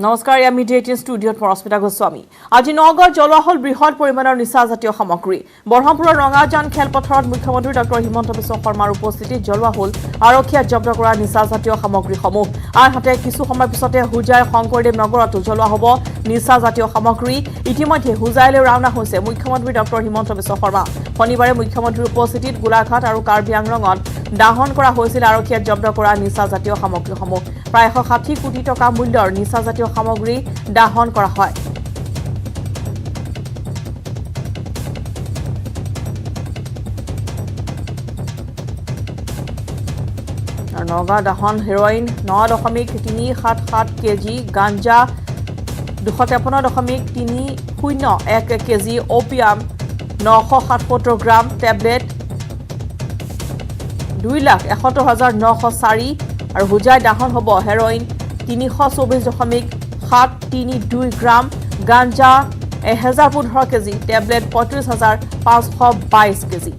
নমস্কাৰ ইয়া মিডিয়া 18 ষ্টুডিঅ'ত পৰস্মিতা গোস্বামী আজি নগৰ জ্বলোৱা হল বৃহৎ পৰিমাণৰ নিচাজাতীয় সামগ্ৰী বৰহমপুৰৰ ৰঙাজান খেলপথাৰত মুখ্যমন্ত্ৰী ডক্টৰ হিমন্ত বিশ্ব শৰ্মাৰ উপস্থিতিত জ্বলোৱা হল আৰক্ষীয়ে জব্দ কৰা নিচাজাতীয় সামগ্ৰীসমূহ আনহাতে কিছু সময় পিছতে হুজাইৰ শংকৰদেৱ নগৰতো জ্বলোৱা হ'ব নিচাজাতীয় সামগ্ৰী ইতিমধ্যে হুজাইলৈ ৰাওনা হৈছে মুখ্যমন্ত্ৰী ডক্টৰ হিমন্ত বিশ্ব শৰ্মা শনিবাৰে মুখ্যমন্ত্ৰীৰ উপস্থিতিত গোলাঘাট আৰু কাৰ্বি আংলঙত দাহন কৰা হৈছিল আৰক্ষীয়ে জব্দ কৰা নিচাজাতীয় সামগ্ৰীসমূহ প্ৰায় 160 কোটি টকা মূল্যৰ নিচাজাতীয় সামগ্ৰী দাহন কৰা হয় নগা দাহন হেৰোইন 9.377 কেজি গাঞ্জা 253.301 কেজি ওপিয়াম 977 গ্ৰাম টেবলেট 2,71,904 আৰু হুজাই দাহন হ'ব হেৰোইন 324.732 গ্ৰাম গাঞ্জা 1015 কেজি টেবলেট 35,522 কেজি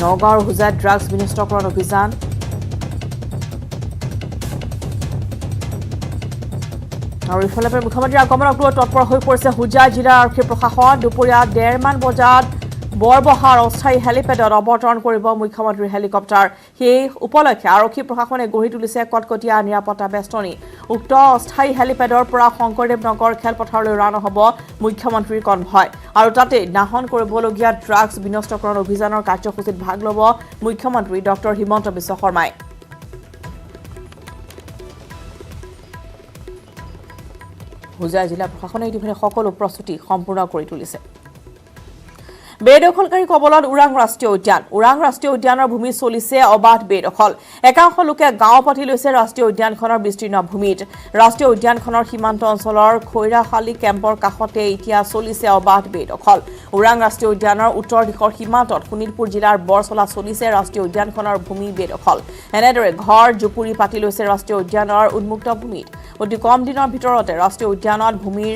নগাঁৱৰ হুজাই ড্ৰাগছ বিনিষ্টকৰণ অভিযান আৰু ইফালে মুখ্যমন্ত্ৰী আগমনক লৈ তৎপৰ হৈ পৰিছে হুজাই জিলা আৰক্ষী প্ৰশাসন দুপৰীয়া 1:30 মান বজাত বৰবহাৰ অস্থায়ী হেলিপেডত অৱতৰণ কৰিব মুখ্যমন্ত্ৰীৰ হেলিকপ্টাৰ সেই উপলক্ষে আৰক্ষী প্ৰশাসনে গঢ়ি তুলিছে কটকটীয়া নিৰাপত্তা বেষ্টনী উক্ত অস্থায়ী হেলিপেডৰ পৰা শংকৰদেৱ নগৰ খেলপথাৰলৈ ৰাওনা হ'ব মুখ্যমন্ত্ৰীৰ কনভয় আৰু তাতে দাহন কৰিবলগীয়া ড্ৰাগছ বিনষ্টকৰণ অভিযানৰ কাৰ্যসূচীত ভাগ ল'ব মুখ্যমন্ত্ৰী ডক্টৰ হিমন্ত বিশ্ব শৰ্মাই হুজাই জিলা প্ৰশাসনে ইতিমধ্যে সকলো প্ৰস্তুতি সম্পূৰ্ণ কৰি তুলিছে বেদখলকাৰী কবলত উৰাং ৰাষ্ট্ৰীয় উদ্যানৰ ভূমি চলিছে অবাধ বেদখল একাংশ লোকে গাঁও পাতি লৈছে ৰাষ্ট্ৰীয় উদ্যানখনৰ বিস্তীৰ্ণ ভূমিত ৰাষ্ট্ৰীয় উদ্যানখনৰ সীমান্ত অঞ্চলৰ খৈৰাখালী কেম্পৰ কাষতে এতিয়া চলিছে অবাধ বেদখল উৰাং ৰাষ্ট্ৰীয় উদ্যানৰ উত্তৰ দিশৰ সীমান্তত শোণিতপুৰ জিলাৰ বৰচলা চলিছে ৰাষ্ট্ৰীয় উদ্যানখনৰ ভূমি বেদখল এনেদৰে ঘৰ জুপুৰি পাতি লৈছে ৰাষ্ট্ৰীয় উদ্যানৰ উন্মুক্ত ভূমিত অতি কম দিনৰ ভিতৰতে ৰাষ্ট্ৰীয় উদ্যানত ভূমিৰ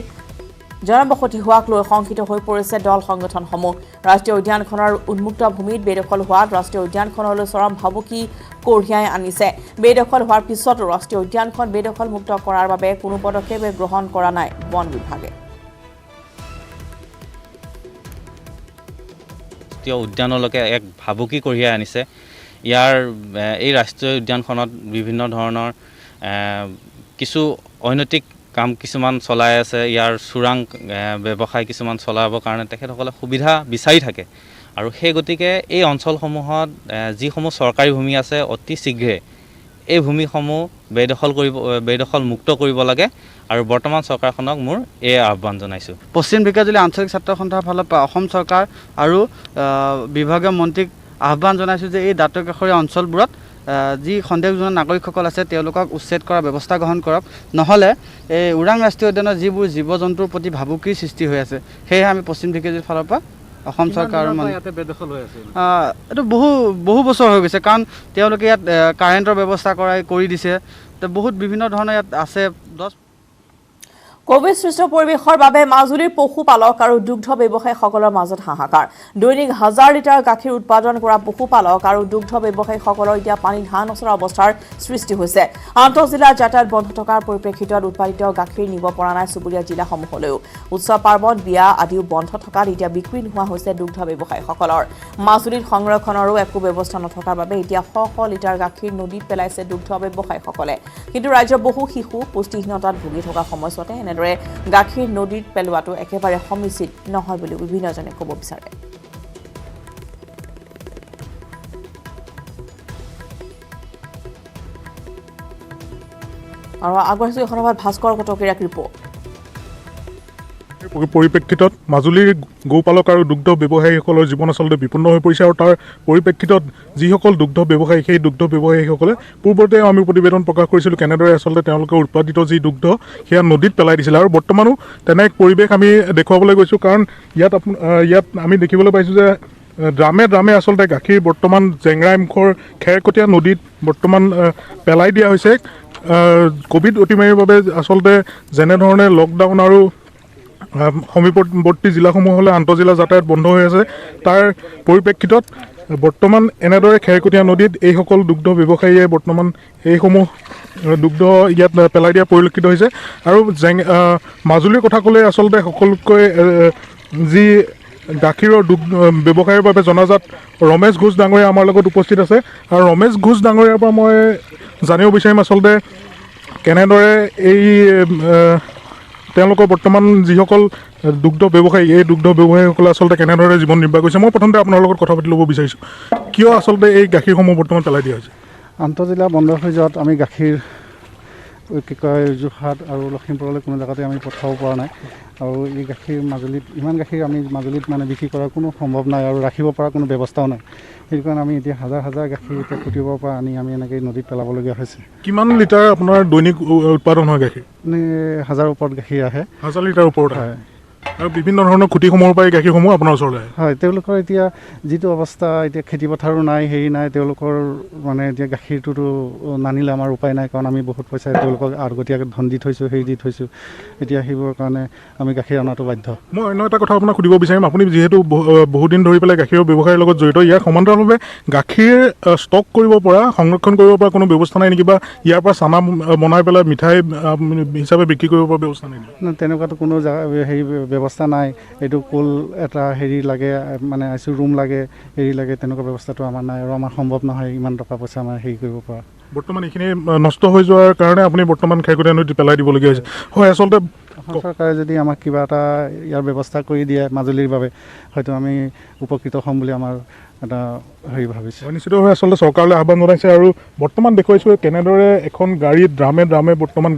জনবসতি হোৱাক লৈ শংকিত হৈ পৰিছে দল সংগঠনসমূহ ৰাষ্ট্ৰীয় উদ্যানখনৰ উন্মুক্ত ভূমিত বেদখল হোৱাত ৰাষ্ট্ৰীয় উদ্যানখনলৈ চৰম ভাবুকি কঢ়িয়াই আনিছে বেদখল হোৱাৰ পিছতো ৰাষ্ট্ৰীয় উদ্যানখন বেদখল মুক্ত কৰাৰ বাবে কোনো পদক্ষেপ গ্ৰহণ কৰা নাই বন বিভাগে ৰাষ্ট্ৰীয় উদ্যানলৈকে এক ভাবুকি কঢ়িয়াই আনিছে ইয়াৰ এই ৰাষ্ট্ৰীয় উদ্যানখনত বিভিন্ন ধৰণৰ কিছু অনৈতিক কাম কিছুমান চলাই আছে ইয়াৰ চোৰাং ব্যৱসায় কিছুমান চলাবৰ কাৰণে তেখেতসকলে সুবিধা বিচাৰি থাকে আৰু সেই গতিকে এই অঞ্চলসমূহত যিসমূহ চৰকাৰী ভূমি আছে অতি শীঘ্ৰে এই ভূমিসমূহ বেদখল মুক্ত কৰিব লাগে আৰু বৰ্তমান চৰকাৰখনক মোৰ এই আহ্বান জনাইছোঁ পশ্চিম ঢেকিয়াজুলি আঞ্চলিক ছাত্ৰ সন্থাৰ ফালৰ পৰা অসম চৰকাৰ আৰু বিভাগীয় মন্ত্ৰীক আহ্বান জনাইছোঁ যে এই দাঁতকাষৰীয়া অঞ্চলবোৰত যি সন্দেহজনক নাগৰিকসকল আছে তেওঁলোকক উচ্ছেদ কৰাৰ ব্যৱস্থা গ্ৰহণ কৰক নহ'লে এই ওৰাং ৰাষ্ট্ৰীয় উদ্যানৰ যিবোৰ জীৱ জন্তুৰ প্ৰতি ভাবুকিৰ সৃষ্টি হৈ আছে সেয়েহে আমি পশ্চিম ঢেকিয়াজুলিৰ ফালৰ পৰা অসম চৰকাৰৰ এইটো বহু বছৰ হৈ গৈছে কাৰণ তেওঁলোকে ইয়াত কাৰেণ্টৰ ব্যৱস্থা কৰি দিছে বহুত বিভিন্ন ধৰণৰ ইয়াত আছে 10 কোভিড সৃষ্ট পৰিৱেশৰ বাবে মাজুলীৰ পশুপালক আৰু দুগ্ধ ব্যৱসায়ীসকলৰ মাজত হাহাকাৰ দৈনিক 1000 লিটাৰ গাখীৰ উৎপাদন কৰা পশুপালক আৰু দুগ্ধ ব্যৱসায়ীসকলৰ এতিয়া পানীত হাঁহ নচৰা অৱস্থাৰ সৃষ্টি হৈছে আন্তঃজিলা যাতায়াত বন্ধ থকাৰ পৰিপ্ৰেক্ষিতত উৎপাদিত গাখীৰ নিব পৰা নাই চুবুৰীয়া জিলাসমূহলৈও উৎসৱ পাৰ্বণ বিয়া আদিও বন্ধ থকাত এতিয়া বিক্ৰী নোহোৱা হৈছে দুগ্ধ ব্যৱসায়ীসকলৰ মাজুলীত সংৰক্ষণৰো একো ব্যৱস্থা নথকাৰ বাবে এতিয়া 100 লিটাৰ গাখীৰ নদীত পেলাইছে দুগ্ধ ব্যৱসায়ীসকলে কিন্তু ৰাজ্যৰ বহু শিশু পুষ্টিহীনতাত ভুগি থকা সময়ছোৱাতে গাখীৰ নদীত পেলোৱাটো একেবাৰে সমীচিত নহয় বুলি বিভিন্নজনে ক'ব বিচাৰে আৰু আগবাঢ়িছো এখন ভাস্কৰ কটকীয়া ৰিপৰ্ট পৰিপ্ৰেক্ষিতত মাজুলীৰ গৌপালক আৰু দুগ্ধ ব্যৱসায়ীসকলৰ জীৱন আচলতে বিপন্ন হৈ পৰিছে আৰু তাৰ পৰিপ্ৰেক্ষিতত যিসকল দুগ্ধ ব্যৱসায়ী সেই দুগ্ধ ব্যৱসায়ীসকলে পূৰ্বতে আমি প্ৰতিবেদন প্ৰকাশ কৰিছিলোঁ কেনেদৰে আচলতে তেওঁলোকে উৎপাদিত যি দুগ্ধ সেয়া নদীত পেলাই দিছিলে আৰু বৰ্তমানো তেনে এক পৰিৱেশ আমি দেখুৱাবলৈ গৈছোঁ কাৰণ ইয়াত আমি দেখিবলৈ পাইছোঁ যে ড্ৰামে আচলতে গাখীৰ বৰ্তমান জেংৰাইমুখৰ খেৰকটীয়া নদীত বৰ্তমান পেলাই দিয়া হৈছে কোভিড অতিমাৰীৰ বাবে আচলতে যেনে ধৰণে লকডাউন আৰু সমীপৱৰ্তী জিলাসমূহলৈ আন্তঃজিলা যাতায়াত বন্ধ হৈ আছে। তাৰ পৰিপ্ৰেক্ষিতত বৰ্তমান এনেদৰে খেৰকটীয়া নদীত এইসকল দুগ্ধ ব্যৱসায়ীয়ে বৰ্তমান এইসমূহ দুগ্ধ ইয়াত পেলাই দিয়া পৰিলক্ষিত হৈছে। আৰু মাজুলীৰ কথা ক'লে আচলতে সকলোতকৈ যি গাখীৰৰ ব্যৱসায়ৰ বাবে জনাজাত ৰমেশ ঘোষ ডাঙৰীয়া আমাৰ লগত উপস্থিত আছে। আৰু ৰমেশ ঘোষ ডাঙৰীয়াৰ পৰা মই জানিব বিচাৰিম আচলতে কেনেদৰে এই তেওঁলোকৰ বৰ্তমান যিসকল দুগ্ধ ব্যৱসায়ী এই দুগ্ধ ব্যৱসায়ীসকলে আচলতে কেনেদৰে জীৱন নিৰ্বাহ কৰিছে। মই প্ৰথমতে আপোনাৰ লগত কথা পাতি ল'ব বিচাৰিছোঁ, কিয় আচলতে এই গাখীৰসমূহ বৰ্তমান পেলাই দিয়া হৈছে? আন্তঃজিলা বন্ধ হৈ যোৱাত আমি গাখীৰ কি কয় যোৰহাট আৰু লখিমপুৰলৈ কোনো জেগাতে আমি পঠাব পৰা নাই। আৰু এই গাখীৰ মাজুলীত ইমান গাখীৰ আমি মাজুলীত মানে বিক্ৰী কৰাৰ কোনো সম্ভৱ নাই আৰু ৰাখিব পৰা কোনো ব্যৱস্থাও নাই। সেইটো কাৰণে আমি এতিয়া হাজাৰ হাজাৰ গাখীৰ এতিয়া কুটিবৰ পৰা আনি আমি এনেকৈ নদীত পেলাবলগীয়া হৈছে। কিমান লিটাৰ আপোনাৰ দৈনিক উৎপাদন হয় গাখীৰ? মানে 1000 ওপৰত গাখীৰ আহে। 1000 লিটাৰ ওপৰত হয়। আৰু বিভিন্ন ধৰণৰ খুঁটিসমূহৰ পৰা এই গাখীৰসমূহ আপোনাৰ ওচৰলৈ আহে। হয়, তেওঁলোকৰ এতিয়া যিটো অৱস্থা, এতিয়া খেতি পথাৰো নাই, হেৰি নাই, তেওঁলোকৰ মানে এতিয়া গাখীৰটোতো নানিলে আমাৰ উপায় নাই, কাৰণ আমি বহুত পইচা তেওঁলোকক আগতীয়াকৈ ধন দি থৈছোঁ, হেৰি দি থৈছোঁ। এতিয়া সেইবোৰৰ কাৰণে আমি গাখীৰ অনাটো বাধ্য। মই অন্য এটা কথা আপোনাক সুধিব বিচাৰিম, আপুনি যিহেতু বহুদিন ধৰি পেলাই গাখীৰৰ ব্যৱসায়ৰ লগত জড়িত, ইয়াৰ সমান্তৰালভাৱে গাখীৰ ষ্টক কৰিব পৰা, সংৰক্ষণ কৰিব পৰা কোনো ব্যৱস্থা নাই নেকি, বা ইয়াৰ পৰা চানা বনাই পেলাই মিঠাই হিচাপে বিক্ৰী কৰিব পৰা ব্যৱস্থা নাই নেকি? তেনেকুৱাতো কোনো হেৰি ব্যৱস্থা নাই। এইটো কোল এটা হেৰি লাগে, মানে আইচি ৰুম লাগে, হেৰি লাগে, তেনেকুৱা ব্যৱস্থাটো আমাৰ নাই আৰু আমাৰ সম্ভৱ নহয় ইমান টকা পইচা আমাৰ হেৰি কৰিব পৰা। বৰ্তমান এইখিনি নষ্ট হৈ যোৱাৰ কাৰণে আপুনি বৰ্তমান খেৰকটীয়া নদীত পেলাই দিবলগীয়া হৈছে। হয়, আচলতে অসম চৰকাৰে যদি আমাক কিবা এটা ইয়াৰ ব্যৱস্থা কৰি দিয়ে মাজুলীৰ বাবে, হয়তো আমি উপকৃত হ'ম বুলি আমাৰ এটা হেৰি ভাবিছোঁ। নিশ্চিতভাৱে আচলতে চৰকাৰলৈ আহ্বান জনাইছে। আৰু বৰ্তমান দেখুৱাইছোঁ কেনেদৰে এখন গাড়ীত ড্ৰামে বৰ্তমান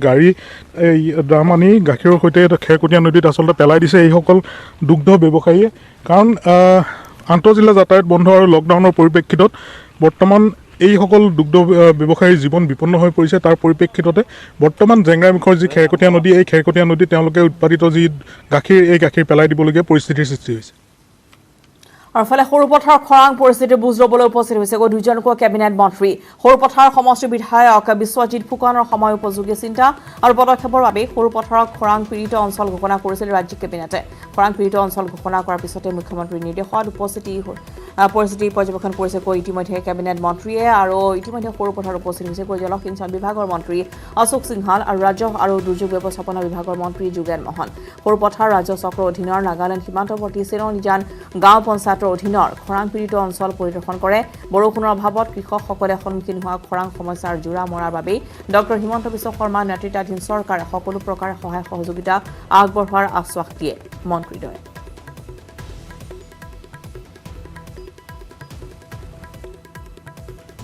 ড্ৰাম আনি গাখীৰৰ সৈতে খেৰকটীয়া নদীত আচলতে পেলাই দিছে এইসকল দুগ্ধ ব্যৱসায়ীয়ে। কাৰণ আন্তঃজিলা যাতায়াত বন্ধ আৰু লকডাউনৰ পৰিপ্ৰেক্ষিতত বৰ্তমান এইসকল দুগ্ধ ব্যৱসায়ীৰ জীৱন বিপন্ন হৈ পৰিছে। তাৰ পৰিপ্ৰেক্ষিততে বৰ্তমান জেংৰাইমুখৰ যি খেৰকটীয়া নদী, এই খেৰকটীয়া নদীত তেওঁলোকে উৎপাদিত যি গাখীৰ, এই গাখীৰ পেলাই দিবলগীয়া পৰিস্থিতিৰ সৃষ্টি হৈছে। আৰু ফালে সৰুপথাৰ খৰাং পৰিস্থিতিৰ বুজ ল'বলৈ উপস্থিত হৈছে দুজনকৈ কেবিনেট মন্ত্ৰী। সৰুপথাৰ সমষ্টিৰ বিধায়ক বিশ্বজিৎ ফুকনৰ সময় উপযোগী চিন্তা আৰু পদক্ষেপৰ বাবে সৰুপথাৰক খৰাং পীড়িত অঞ্চল ঘোষণা কৰিছিল ৰাজ্যিক কেবিনেটে। খৰাং পীড়িত অঞ্চল ঘোষণা কৰাৰ পিছতে মুখ্যমন্ত্ৰীৰ নিৰ্দেশত পৰিস্থিতি পৰ্যবেক্ষণ কৰিছে ইতিমধ্যে কেবিনেট মন্ত্ৰীয়ে। আৰু ইতিমধ্যে সৰুপথাৰত উপস্থিত হৈছে জলসিঞ্চন বিভাগৰ মন্ত্ৰী অশোক সিংহাল আৰু ৰাজহ আৰু দুৰ্যোগ ব্যৱস্থাপনা বিভাগৰ মন্ত্ৰী যোগেন মহন। সৰুপথাৰ ৰাজ্য চক্ৰৰ অধীনৰ নাগালেণ্ড সীমান্তৱৰ্তী চেৰনিজান গাঁও পঞ্চায়তৰ অধীনৰ খৰাং পীড়িত অঞ্চল পৰিদৰ্শন কৰে। বৰষুণৰ অভাৱত কৃষকসকলে সন্মুখীন হোৱা খৰাং সমস্যাৰ জোৰা মৰাৰ বাবেই ডক্টৰ হিমন্ত বিশ্ব শৰ্মা নেতৃত্বাধীন চৰকাৰে সকলো প্ৰকাৰে সহায় সহযোগিতা আগবঢ়োৱাৰ আশ্বাস দিয়ে মন্ত্ৰীদ্বয়ে।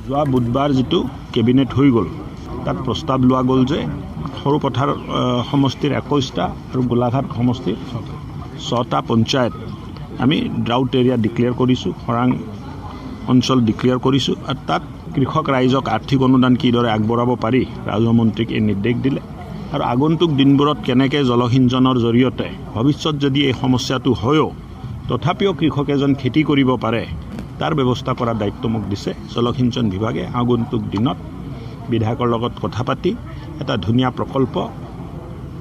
যোৱা বুধবাৰ যিটো কেবিনেট হৈ গ'ল, তাত প্ৰস্তাৱ লোৱা গ'ল যে সৰুপথাৰ সমষ্টিৰ 21টা আৰু গোলাঘাট সমষ্টিৰ 6টা পঞ্চায়ত আমি ড্ৰাউট এৰিয়া ডিক্লেয়াৰ কৰিছোঁ, খৰাং অঞ্চল ডিক্লেয়াৰ কৰিছোঁ। আৰু তাত কৃষক ৰাইজক আৰ্থিক অনুদান কিদৰে আগবঢ়াব পাৰি ৰাজহ মন্ত্ৰীক এই নিৰ্দেশ দিলে। আৰু আগন্তুক দিনবোৰত কেনেকৈ জলসিঞ্চনৰ জৰিয়তে ভৱিষ্যত যদি এই সমস্যাটো হয়ও তথাপিও কৃষক এজন খেতি কৰিব পাৰে, তাৰ ব্যৱস্থা কৰাৰ দায়িত্ব মোক দিছে জলসিঞ্চন বিভাগে। আগন্তুক দিনত বিধায়কৰ লগত কথা পাতি এটা ধুনীয়া প্ৰকল্প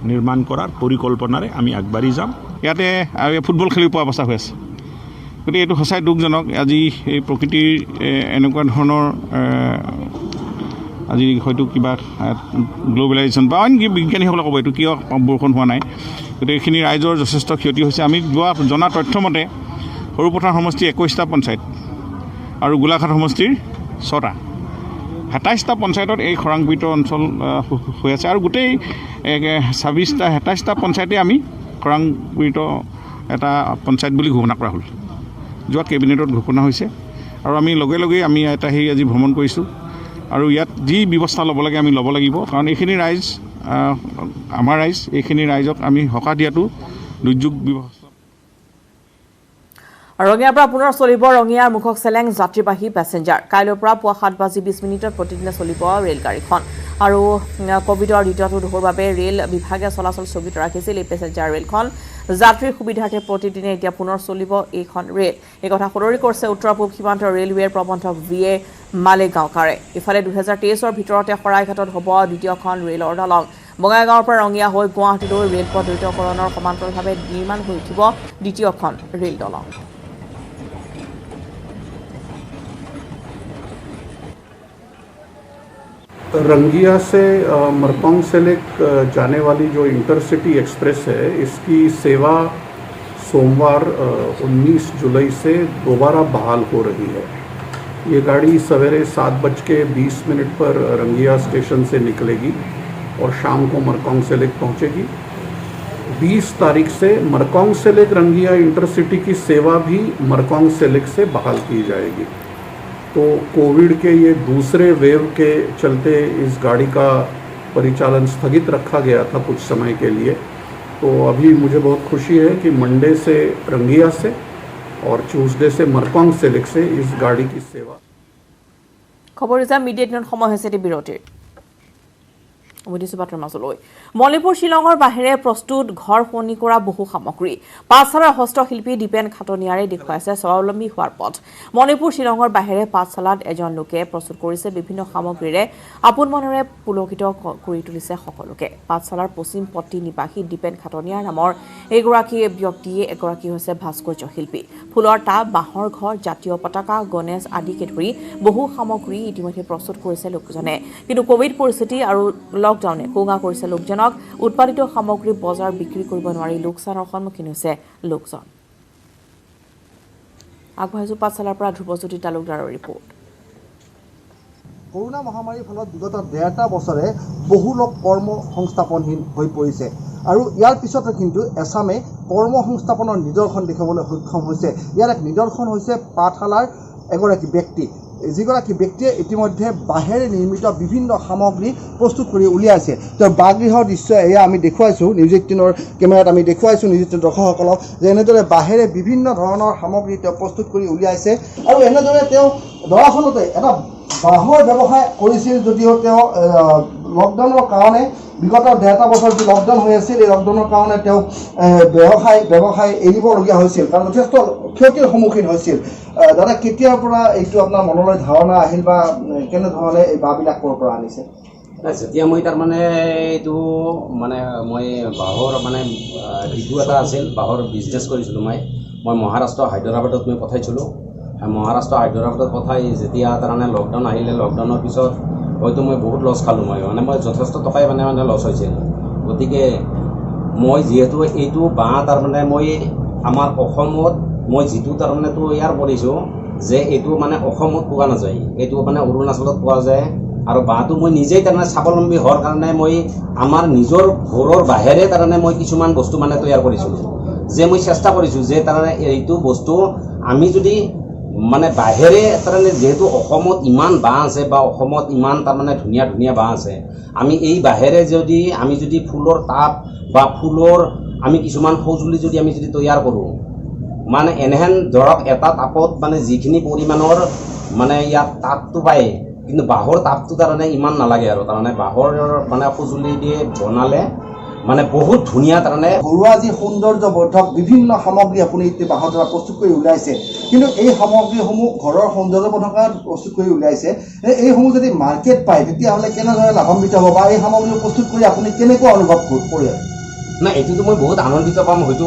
নিৰ্মাণ কৰাৰ পৰিকল্পনাৰে আমি আগবাঢ়ি যাম। ইয়াতে ফুটবল খেলি পোৱা অৱস্থা হৈ আছে, গতিকে এইটো সঁচাই দুখজনক। আজি এই প্ৰকৃতিৰ এনেকুৱা ধৰণৰ আজি হয়তো কিবা গ্ল'বেলাইজেশ্যন বা আনকি বিজ্ঞানীসকলে ক'ব এইটো কিয় বৰষুণ হোৱা নাই, গতিকে এইখিনি ৰাইজৰ যথেষ্ট ক্ষতি হৈছে। আমি জনা তথ্যমতে সৰুপথাৰ সমষ্টিৰ 21টা পঞ্চায়ত আৰু গোলাঘাট সমষ্টিৰ 6টা, 27টা পঞ্চায়তত এই খৰাং পীড়িত অঞ্চল হৈ আছে। আৰু গোটেই 27টা পঞ্চায়তে আমি খৰাং পীড়িত এটা পঞ্চায়ত বুলি ঘোষণা কৰা হ'ল, যোৱা কেবিনেটত ঘোষণা হৈছে। আৰু আমি লগে লগেই আমি এটা সেই আজি ভ্ৰমণ কৰিছোঁ। আৰু ইয়াত যি ব্যৱস্থা ল'ব লাগে আমি ল'ব লাগিব, কাৰণ এইখিনি ৰাইজ আমাৰ ৰাইজ, এইখিনি ৰাইজক আমি সকাহ দিয়াটো দুৰ্যোগ ব্যৱস্থা। ৰঙিয়াৰ পৰা পুনৰ চলিব ৰঙিয়াৰ মুখক চেলেং যাত্ৰীবাহী পেছেঞ্জাৰ। কাইলৈৰ পৰা পুৱা 7:20 প্ৰতিদিনে চলিব ৰেলগাড়ীখন। আৰু কোভিডৰ দ্বিতীয়টো ঢৌৰ বাবে ৰেল বিভাগে চলাচল স্থগিত ৰাখিছিল এই পেছেঞ্জাৰ ৰেলখন। যাত্ৰীৰ সুবিধাৰ্থে প্ৰতিদিনে এতিয়া পুনৰ চলিব এইখন ৰেল। এই কথা সদৰি কৰিছে উত্তৰ পূব সীমান্ত ৰেলৱেৰ প্ৰবন্ধক VA মালেগাঁওকাৰে। ইফালে 2023ৰ ভিতৰতে শৰাইঘাটত হ'ব দ্বিতীয়খন ৰেলৰ দলং। বঙাইগাঁৱৰ পৰা ৰঙিয়া হৈ গুৱাহাটীলৈ ৰেলপথ দ্ৰুতকৰণৰ সমান্তৰালভাৱে নিৰ্মাণ হৈ উঠিব দ্বিতীয়খন ৰেল দলং। रंगिया से मरकॉन्ग सेलेक जाने वाली जो इंटरसिटी एक्सप्रेस है, इसकी सेवा सोमवार 19 जुलाई से दोबारा बहाल हो रही है। ये गाड़ी सवेरे 7:20 पर रंगिया स्टेशन से निकलेगी और शाम को मरकॉन्ग सेलेक पहुंचेगी। 20 तारीख से मरकॉन्ग सेलेक रंगिया इंटरसिटी की सेवा भी मरकॉन्ग सेलेक से बहाल की जाएगी। तो कोविड के ये दूसरे वेव के चलते इस गाड़ी का परिचालन स्थगित रखा गया था कुछ समय के लिए। तो अभी मुझे बहुत खुशी है कि मंडे से रंगिया से और ट्यूसडे से मरकॉन्ग सेलेक से इस गाड़ी की सेवा। खबर मीडिया दिनत समय হৈছে বিৰতিৰ উদ্দেশ্যবাতৰ মাজলৈ মণিপুৰ শিলঙৰ বাহিৰে প্ৰস্তুত ঘৰ ফনি কৰা বহু সামগ্ৰী পাঠশালাৰ হস্তশিল্পী দীপেন খাটনিয়াৰে দেখুৱাইছে স্বাৱলম্বী হোৱাৰ পথ। মণিপুৰ শিলঙৰ বাহিৰে পাঠশালাত এজন লোকে প্ৰস্তুত কৰিছে বিভিন্ন সামগ্ৰীৰে আপোন মনেৰে পুলকিত কৰি তুলিছে সকলোকে। পাঠশালাৰ পশ্চিম পট্টি নিবাসী দীপেন খাটনিয়াৰ নামৰ এগৰাকী ব্যক্তিয়ে এগৰাকী হৈছে ভাস্কৰ্য শিল্পী। ফুলৰ টাব, বাঁহৰ ঘৰ, জাতীয় পতাকা, গণেশ আদিকে ধৰি বহু সামগ্ৰী ইতিমধ্যে প্ৰস্তুত কৰিছে লোকজনে। কিন্তু কোভিড পৰিস্থিতি আৰু লকডাউনে কোঙা কৰিছে লোকজনক। উৎপাদিত সামগ্ৰী বজাৰ বিক্ৰী কৰিব নোৱাৰি লোকচানৰ সন্মুখীন হৈছে লোকজন। আগবাঢ়িছো পাঠশালাৰ পৰা ধ্ৰুৱজ্যোতি তালুকদাৰৰ ৰিপৰ্ট। কৰোনা মহামাৰীৰ ফলত বিগত 1.5টা বছৰে বহু লোক কৰ্ম সংস্থাপনহীন হৈ পৰিছে আৰু ইয়াৰ পিছতে কিন্তু এছামে কৰ্ম সংস্থাপনৰ নিদৰ্শন দেখাবলৈ সক্ষম হৈছে। ইয়াৰ এক নিদৰ্শন হৈছে পাঠশালাৰ এগৰাকী ব্যক্তি, যিগৰাকী ব্যক্তিয়ে ইতিমধ্যে বাঁহেৰে নিৰ্মিত বিভিন্ন সামগ্ৰী প্ৰস্তুত কৰি উলিয়াইছে। তেওঁৰ বাগৃহৰ দৃশ্য এয়া আমি দেখুৱাইছোঁ, নিউজ 18ৰ কেমেৰাত আমি দেখুৱাইছোঁ নিউজ 18 দৰ্শকসকলক যে এনেদৰে বাঁহেৰে বিভিন্ন ধৰণৰ সামগ্ৰী তেওঁ প্ৰস্তুত কৰি উলিয়াইছে। আৰু এনেদৰে তেওঁ দৰাচলতে এটা বাঁহৰ ব্যৱসায় কৰিছিল যদিও তেওঁ লকডাউনৰ কাৰণে বিগত 1.5টা বছৰ যি লকডাউন হৈ আছিল, এই লকডাউনৰ কাৰণে তেওঁ ব্যৱসায় এৰিবলগীয়া হৈছিল, কাৰণ যথেষ্ট ক্ষতিৰ সন্মুখীন হৈছিল। দাদা, কেতিয়াৰ পৰা এইটো আপোনাৰ মনলৈ ধাৰণা আহিল বা কেনেধৰণে এই বাঁহবিলাক ক'ৰ পৰা আনিছে? যেতিয়া মই তাৰমানে এইটো মই বাঁহৰ ডিপু এটা আছিল, বাঁহৰ বিজনেছ কৰিছিলোঁ। মই মহাৰাষ্ট্ৰ হায়দৰাবাদত মই পঠাইছিলোঁ। মহাৰাষ্ট্ৰ হায়দৰাবাদত পঠাই যেতিয়া তাৰমানে লকডাউন আহিলে, লকডাউনৰ পিছত হয়তো মই বহুত লছ খালোঁ। মই যথেষ্ট টকাই লছ হৈছিল। গতিকে মই যিহেতু এইটো বাঁহ তাৰমানে মই আমাৰ অসমত মই যিটো তাৰমানে তৈয়াৰ কৰিছোঁ যে এইটো অসমত পোৱা নাযায়, এইটো অৰুণাচলত পোৱা যায়। আৰু বাঁহটো মই নিজেই তাৰমানে স্বাৱলম্বী হোৱাৰ কাৰণে মই আমাৰ নিজৰ ঘৰৰ বাঁহেৰে তাৰমানে মই কিছুমান বস্তু তৈয়াৰ কৰিছিলোঁ। যে মই চেষ্টা কৰিছোঁ যে তাৰমানে এইটো বস্তু আমি যদি বাঁহেৰে তাৰমানে যিহেতু অসমত ইমান বাঁহ আছে বা অসমত ইমান তাৰমানে ধুনীয়া ধুনীয়া বাঁহ আছে, আমি এই বাঁহেৰে আমি যদি ফুলৰ টাব বা ফুলৰ আমি কিছুমান সঁজুলি যদি আমি তৈয়াৰ কৰোঁ, এনেহেন ধৰক এটা টাবত যিখিনি পৰিমাণৰ ইয়াত টাবটো পায়, কিন্তু বাঁহৰ টাবটো তাৰমানে ইমান নালাগে। আৰু তাৰমানে বাঁহৰ সঁজুলি দিয়ে বনালে বহুত ধুনীয়া তাৰমানে ঘৰুৱা যি সৌন্দৰ্যবৰ্ধক বিভিন্ন সামগ্ৰী আপুনি এতিয়া বাঁহৰ দ্বাৰা প্ৰস্তুত কৰি উলিয়াইছে, কিন্তু এই সামগ্ৰীসমূহ ঘৰৰ সৌন্দৰ্যবৰ্ধকাৰ প্ৰস্তুত কৰি উলিয়াইছে। এইসমূহ যদি মাৰ্কেট পায় তেতিয়াহ'লে কেনেদৰে লাভান্বিত হ'ব বা এই সামগ্ৰী প্ৰস্তুত কৰি আপুনি কেনেকুৱা অনুভৱ কৰে? নাই, এইটোতো মই বহুত আনন্দিত পাম। হয়তো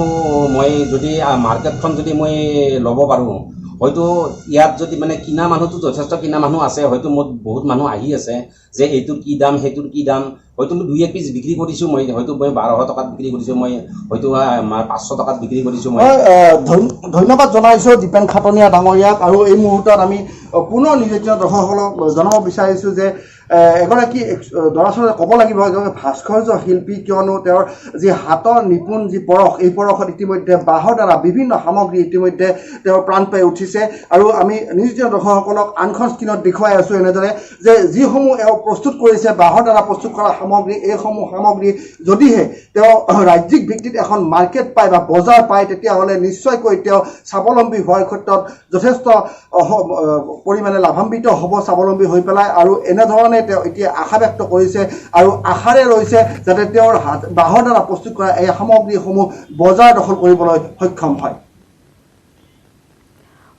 মই যদি মাৰ্কেটখন যদি মই ল'ব পাৰোঁ, হয়তো ইয়াত যদি কিনা মানুহটো যথেষ্ট কিনা মানুহ আছে, হয়তো মোৰ বহুত মানুহ আহি আছে যে এইটোৰ কি দাম, সেইটোৰ কি দাম। হয়তো মই 2-1 পিচ বিক্ৰী কৰিছোঁ, হয়তো মই 1200 টকাত বিক্ৰী কৰিছোঁ, মই হয়তো 500 টকাত বিক্ৰী কৰিছোঁ। মই ধন্যবাদ জনাইছোঁ দীপেন খাটনিয়া ডাঙৰীয়াক। আৰু এই মুহূৰ্তত আমি পুনৰ নিৰ্যাতিত দৰ্শকসকলক জনাব বিচাৰিছোঁ যে এগৰাকী দৰাচলতে ক'ব লাগিব এগৰাকী ভাস্কৰ্য শিল্পী, কিয়নো তেওঁৰ যি হাতৰ নিপুণ যি পৰশ, এই পৰশত ইতিমধ্যে বাঁহৰ দ্বাৰা বিভিন্ন সামগ্ৰী ইতিমধ্যে তেওঁৰ প্ৰাণ পাই উঠিছে। আৰু আমি নিৰ্যাতিত দৰ্শকসকলক আনখন স্ক্ৰীণত দেখুৱাই আছোঁ এনেদৰে যে যিসমূহ এওঁ প্ৰস্তুত কৰিছে বাঁহৰ দ্বাৰা প্ৰস্তুত কৰা সামগ্ৰী, এইসমূহ সামগ্ৰী যদিহে তেওঁ ৰাজ্যিক ভিত্তিত এখন মাৰ্কেট পায় বা বজাৰ পায়, তেতিয়াহ'লে নিশ্চয়কৈ তেওঁ স্বাৱলম্বী হোৱাৰ ক্ষেত্ৰত যথেষ্ট পৰিমাণে লাভান্বিত হ'ব, স্বাৱলম্বী হৈ পেলাই। আৰু এনেধৰণে তেওঁ এতিয়া আশা ব্যক্ত কৰিছে আৰু আশাৰে ৰৈছে যাতে তেওঁৰ বাঁহৰ দ্বাৰা প্ৰস্তুত কৰা এই সামগ্ৰীসমূহ বজাৰ দখল কৰিবলৈ সক্ষম হয়।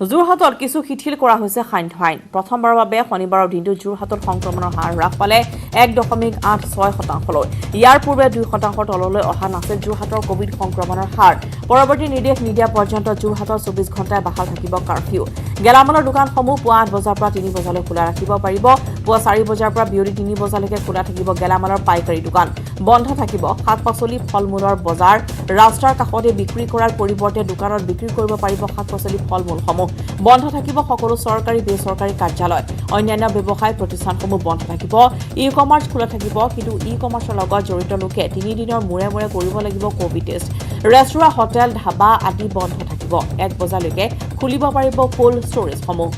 যোৰহাটত কিছু শিথিল কৰা হৈছে সান্ধ্য আইন প্ৰথমবাৰৰ বাবে শনিবাৰৰ দিনটো যোৰহাটত সংক্ৰমণৰ হাৰ হ্ৰাস পালে 1.86%লৈ ইয়াৰ পূৰ্বে 2% তললৈ অহা নাছিল যোৰহাটৰ কোভিড সংক্ৰমণৰ হাৰ পৰৱৰ্তী নিৰ্দেশ নিদিয়া পৰ্যন্ত যোৰহাটৰ 24 ঘণ্টাই বাহাল থাকিব কাৰফিউ গেলামালৰ দোকানসমূহ পুৱা 8 বজাৰ পৰা 3 বজালৈ খোলা ৰাখিব পাৰিব পুৱা 4 বজাৰ পৰা বিয়লি 3 বজালৈকে খোলা থাকিব গেলামালৰ পাইকাৰী দোকান বন্ধ থাকিব শাক-পাচলি ফল-মূলৰ বজাৰ ৰাস্তাৰ কাষতে বিক্ৰী কৰাৰ পৰিৱৰ্তে দোকানত বিক্ৰী কৰিব পাৰিব শাক-পাচলি ফল-মূলসমূহ বন্ধ থাকিব সকলো চৰকাৰী বেচৰকাৰী কাৰ্যালয় অন্যান্য ব্যৱসায় প্ৰতিষ্ঠানসমূহ বন্ধ থাকিব ই-কমাৰ্চ খোলা থাকিব কিন্তু ই-কমাৰ্চৰ লগত জড়িত লোকে 3 দিনৰ মূৰে মূৰে কৰিব লাগিব Covid test restaurant hotel dhaba আদি বন্ধ থাকিব 1 বজালৈকে খুলিব পাৰিব কোল্ড ষ্টৰেজসমূহ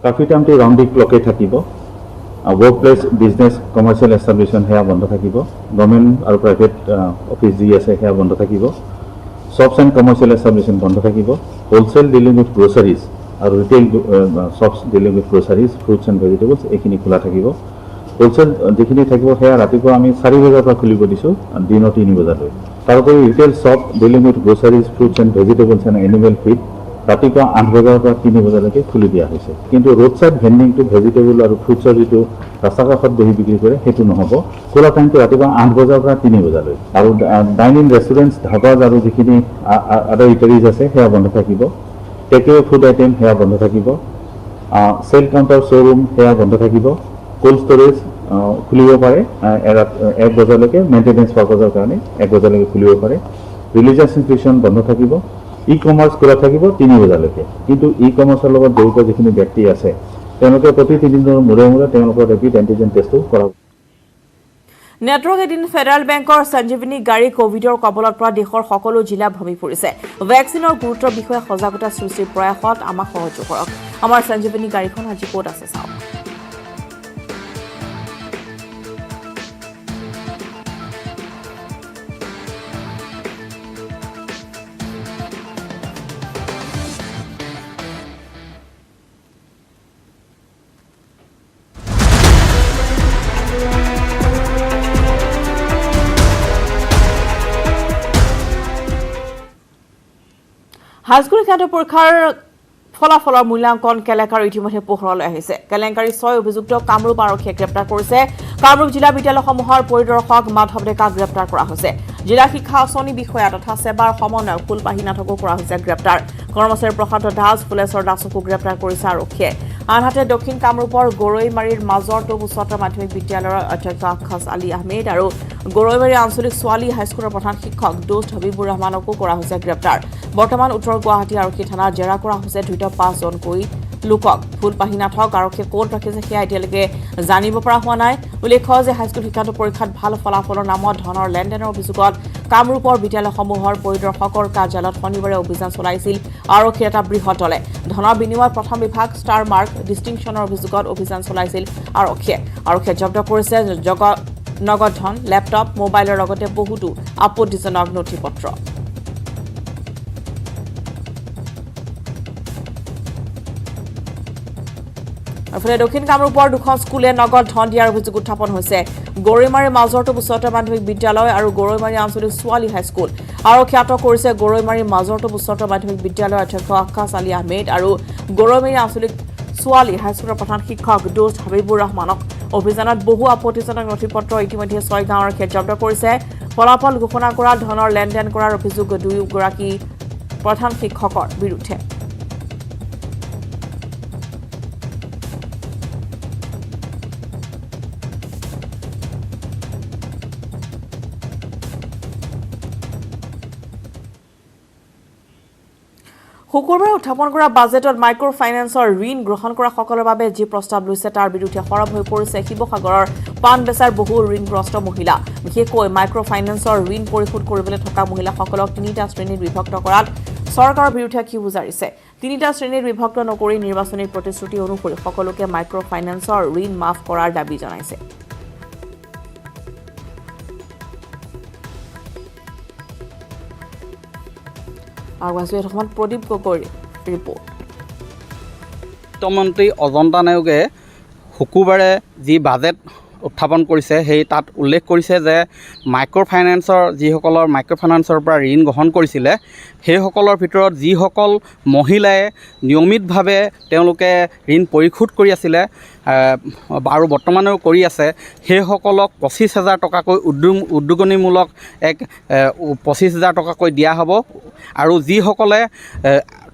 কাৰ্ফিউ টাইমটো ৰাউণ্ড দি ক্লকে থাকিব work place business commercial establishment সেয়া বন্ধ থাকিব গভৰ্ণমেণ্ট আৰু প্ৰাইভেট অফিচ যি আছে সেয়া বন্ধ থাকিব শ্বপছ এণ্ড কমাৰ্চিয়েল এষ্টাব্লিছমেণ্ট বন্ধ থাকিব হোলচেল ডিলিং উইথ গ্ৰ'চাৰিজ আৰু retail shops dealing with groceries fruits and vegetables এইখিনি খোলা থাকিব হোলচেল যিখিনি থাকিব সেয়া ৰাতিপুৱা আমি 4 বজাৰ পৰা খুলিব দিছোঁ দিনৰ 3 বজালৈ তাৰোপৰি retail shop dealing with groceries fruits and vegetables and animal feed ৰাতিপুৱা 8 বজাৰ পৰা 3 বজালৈকে খুলি দিয়া হৈছে কিন্তু ৰোড সাইড ভেণ্ডিংটো ভেজিটেবল আৰু ফ্ৰুটছৰ যিটো ৰাস্তা কাষত বহি বিক্ৰী কৰে সেইটো নহ'ব খোলা টাইমটো ৰাতিপুৱা 8 বজাৰ পৰা 3 বজালৈ আৰু ডাইনিং ৰেষ্টুৰেণ্টছ ধাবাজ আৰু যিখিনি আদাৰ ইটাৰিজ আছে সেয়া বন্ধ থাকিব টেকএৱে ফুড আইটেম সেয়া বন্ধ থাকিব চেল কাউণ্টাৰ শ্ব'ৰুম সেয়া বন্ধ থাকিব কোল্ড ষ্টৰেজ খুলিব পাৰে 1 বজালৈকে মেইনটেনেন্স পাৰপাছৰ কাৰণে 1 বজালৈকে খুলিব পাৰে ৰিলিজিয়াছ ইনষ্টিটিউশ্যন বন্ধ থাকিব ই-কমাৰ্চ খোলা থাকিব 3 বজালৈকে কিন্তু ই-কমাৰ্চৰ লগত জড়িত যিখিনি ব্যক্তি আছে তেওঁলোকে প্ৰতি 3 দিনৰ মূৰে মূৰে তেওঁলোকৰ ৰেপিড এণ্টিজেন টেষ্টটো কৰাব নেটৱৰ্ক এদিন ফেডাৰেল বেংকৰ সঞ্জীৱনী গাড়ী কোভিডৰ কবলত পৰা দেশৰ সকলো জিলা ভ্ৰমি পৰিছে ভেকচিনৰ গুৰুত্বৰ বিষয়ে সজাগতা সৃষ্টিৰ প্ৰয়াসত আমাক সহযোগ কৰক আমাৰ সঞ্জীৱনী গাড়ীখন আজি ক'ত আছে চাওক হাইস্কুল শিক্ষান্ত পৰীক্ষাৰ ফলাফলৰ মূল্যাংকন কেলেংকাৰী ইতিমধ্যে পোহৰলৈ আহিছে কেলেংকাৰী 6 অভিযুক্ত কামৰূপ আৰক্ষীয়ে গ্ৰেপ্তাৰ কৰিছে কামৰূপ জিলা বিদ্যালয়সমূহৰ পৰিদৰ্শক মাধৱ ডেকাক গ্ৰেপ্তাৰ কৰা হৈছে জিলা শিক্ষা আঁচনি বিষয়া তথা সেৱাৰ সমন্বয়ক ফুলপাহী নাথকো কৰা হৈছে গ্ৰেপ্তাৰ কৰ্মচাৰী প্ৰশান্ত দাস ফুলেশ্বৰ দাসকো গ্ৰেপ্তাৰ কৰিছে আৰক্ষীয়ে আনহাতে দক্ষিণ কামৰূপৰ গৰৈমাৰীৰ মাজৰটো উচ্চতৰ মাধ্যমিক বিদ্যালয়ৰ অধ্যক্ষ আখাছ আলী আহমেদ আৰু গৰৈমাৰী আঞ্চলিক ছোৱালী হাইস্কুলৰ প্ৰধান শিক্ষক দোষ্ট হবিবুৰ ৰহমানকো কৰা হৈছে গ্ৰেপ্তাৰ বৰ্তমান উত্তৰ গুৱাহাটী আৰক্ষী থানাত জেৰা কৰা হৈছে ধৃত 5 জনকৈ লোকক ফুলপাহী নাথক আৰক্ষীয়ে ক'ত ৰাখিছে সেয়া এতিয়ালৈকে জানিব পৰা হোৱা নাই উল্লেখ্য যে হাইস্কুল শিক্ষান্ত পৰীক্ষাত ভাল ফলাফলৰ নামত ধনৰ লেনদেনৰ অভিযোগত কামৰূপৰ বিদ্যালয়সমূহৰ পৰিদৰ্শকৰ কাৰ্যালয়ত শনিবাৰে অভিযান চলাইছিল আৰক্ষীৰ এটা বৃহৎ দলে ধনৰ বিনিময়ত প্ৰথম বিভাগ ষ্টাৰ মাৰ্ক ডিষ্টিংশ্যনৰ অভিযোগত অভিযান চলাইছিল আৰক্ষীয়ে জব্দ কৰিছে নগদ ধন লেপটপ মোবাইলৰ লগতে বহুতো আপত্তিজনক নথিপত্ৰ আফলে দক্ষিণ কামৰূপৰ দুখন স্কুলে নগদ ধন দিয়াৰ অভিযোগ উত্থাপন হৈছে গৰৈমাৰী মাজৰটো উচ্চতৰ মাধ্যমিক বিদ্যালয় আৰু গৰৈমাৰী আঞ্চলিক ছোৱালী হাইস্কুল আৰক্ষী আটক কৰিছে গৰৈমাৰী মাজৰটো উচ্চতৰ মাধ্যমিক বিদ্যালয়ৰ অধ্যক্ষ আখাছ আলী আহমেদ আৰু গৰৈমাৰী আঞ্চলিক ছোৱালী হাইস্কুলৰ প্ৰধান শিক্ষক দোষ্ট হবিবুৰ ৰহমানক অভিযানত বহু আপত্তিজনক নথিপত্ৰ ইতিমধ্যে 6 গাঁৱৰ আৰক্ষীয়ে জব্দ কৰিছে ফলাফল ঘোষণা কৰা ধনৰ লেনদেন কৰাৰ অভিযোগ দুয়োগৰাকী প্ৰধান শিক্ষকৰ বিৰুদ্ধে শুকুৰবাৰে উত্থাপন কৰা বাজেটত মাইক্ৰ ফাইনেন্সৰ ঋণ গ্ৰহণ কৰা সকলৰ বাবে যি প্ৰস্তাৱ লৈছে তাৰ বিৰুদ্ধে সৰব হৈ পৰিছে শিৱসাগৰৰ পাণবেচাৰ বহু ঋণগ্ৰস্ত মহিলা বিশেষকৈ মাইক্ৰ ফাইনেন্সৰ ঋণ পৰিশোধ কৰিবলৈ থকা মহিলাসকলক 3টা শ্ৰেণীত বিভক্ত কৰাত চৰকাৰৰ বিৰুদ্ধে কি বুজাৰিছে 3টা শ্ৰেণীত বিভক্ত নকৰি নিৰ্বাচনী প্ৰতিশ্ৰুতি অনুসৰি সকলোকে মাইক্ৰ ফাইনেন্সৰ ঋণ মাফ কৰাৰ দাবী জনাইছে আৰু আজি এখন প্ৰদীপ গগৈৰ ৰিপৰ্ট বিত্তমন্ত্ৰী অজন্তা নেওগে শুকুৰবাৰে যি বাজেট উত্থাপন কৰিছে সেই তাত উল্লেখ কৰিছে যে মাইক্ৰ' ফাইনেন্সৰ পৰা ঋণ গ্ৰহণ কৰিছিলে সেইসকলৰ ভিতৰত যিসকল মহিলাই নিয়মিতভাৱে তেওঁলোকে ঋণ পৰিশোধ কৰি আছিলে আৰু বৰ্তমানেও কৰি আছে সেইসকলক 25,000 টকাকৈ উদ্যোগনীমূলক এক 25,000 টকাকৈ দিয়া হ'ব আৰু যিসকলে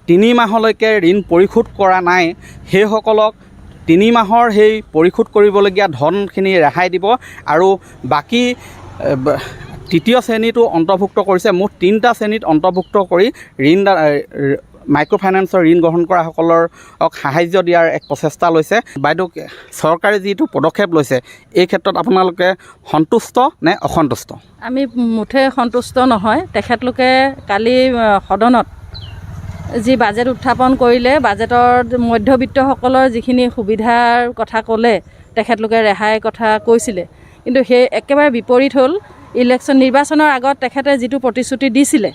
3 মাহলৈকে ঋণ পৰিশোধ কৰা নাই সেইসকলক 3 মাহৰ সেই পৰিশোধ কৰিবলগীয়া ধনখিনি ৰেহাই দিব আৰু বাকী তৃতীয় শ্ৰেণীটো অন্তৰ্ভুক্ত কৰিছে মুঠ 3টা শ্ৰেণীত অন্তৰ্ভুক্ত কৰি মাইক্ৰ' ফাইনেন্সৰ ঋণ গ্ৰহণ কৰাসকলক সাহায্য দিয়াৰ এক প্ৰচেষ্টা লৈছে। বাইদেউ চৰকাৰে যিটো পদক্ষেপ লৈছে এই ক্ষেত্ৰত আপোনালোকে সন্তুষ্ট নে অসন্তুষ্ট? আমি মুঠে সন্তুষ্ট নহয়। তেখেতলোকে কালি সদনত যি বাজেট উত্থাপন কৰিলে বাজেটৰ মধ্যবিত্তসকলৰ যিখিনি সুবিধাৰ কথা ক'লে তেখেতলোকে ৰেহাইৰ কথা কৈছিলে কিন্তু সেই একেবাৰে বিপৰীত হ'ল। নিৰ্বাচনৰ আগত তেখেতে যিটো প্ৰতিশ্ৰুতি দিছিলে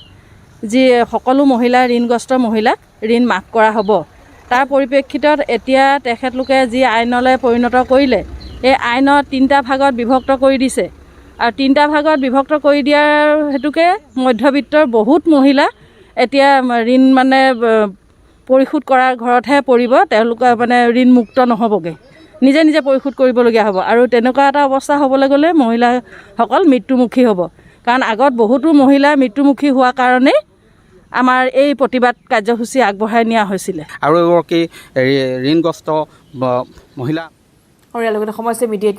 যি সকলো ঋণগ্ৰস্ত মহিলাক ঋণ মাফ কৰা হ'ব তাৰ পৰিপ্ৰেক্ষিতত এতিয়া তেখেতলোকে যি আইনলৈ পৰিণত কৰিলে এই আইনৰ 3টা ভাগত বিভক্ত কৰি দিছে আৰু 3টা ভাগত বিভক্ত কৰি দিয়াৰ হেতুকে মধ্যবিত্তৰ বহুত মহিলা এতিয়া ঋণ পৰিশোধ কৰাৰ ঘৰতহে পৰিব। তেওঁলোকে ঋণ মুক্ত নহ'বগৈ, নিজে নিজে পৰিশোধ কৰিবলগীয়া হ'ব আৰু তেনেকুৱা এটা অৱস্থা হ'বলৈ গ'লে মহিলাসকল মৃত্যুমুখী হ'ব। কাৰণ আগত বহুতো মহিলা মৃত্যুমুখী হোৱাৰ কাৰণেই আমাৰ এই প্ৰতিবাদ কাৰ্যসূচী আগবঢ়াই নিয়া হৈছিলে। আৰু এগৰাকী ঋণগ্ৰস্ত মহিলা সমস্যা মিডিয়া